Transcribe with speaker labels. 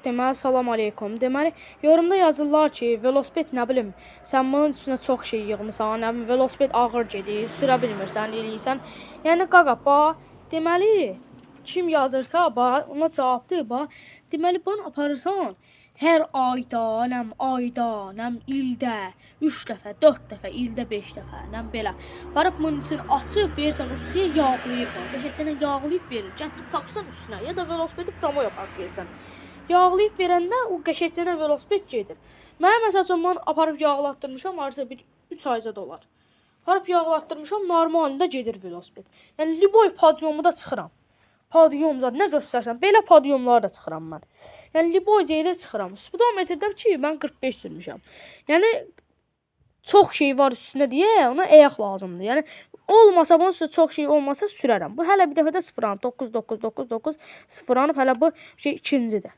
Speaker 1: Deməli, salam aleykum. Deməli, yorumda yazırlar ki, velosiped nə bilim, sən bunun üstünə çox şey yığmısan, nə bilim, velosiped ağır gedir, sürə bilmirsən, eləyirsən. Yəni qaqa, bax, deməli, kim yazırsa, bax, ona cavabdır, bax. Deməli, bunu aparırsan, hər ayda, ildə 3 dəfə, 4 dəfə, ildə 5 dəfə, belə. Barıb bunun için açıb verirsən, üstüne yağlayır, bax. Qəşəngcə yağlayıb verir, gətirib taxırsan üstünə, ya da velosipedi promo yaparaq verirsən. Yağlayıb verəndə o qəşəngcə velosiped gedir. Mən məsəl üçün mən aparıb yağlatdırmışam, artıq bir 3 ayca dolar. Aparıb yağlatdırmışam, normalında gedir velosiped. Yəni liboy podiumu da çıxıram. Podium zad nə göstərsən, belə podiumlara da çıxıram mən. Yəni liboy yerə çıxıram. Speedometrdə ki, mən 45 sürmüşəm. Yəni çox şey var üstünə deyə, ona ayaq lazımdır. Yəni olmasa bunun üstündə çox şey olmasa sürərəm. Bu hələ bir dəfə də 0-999 0 hələ bu şey ikincidir.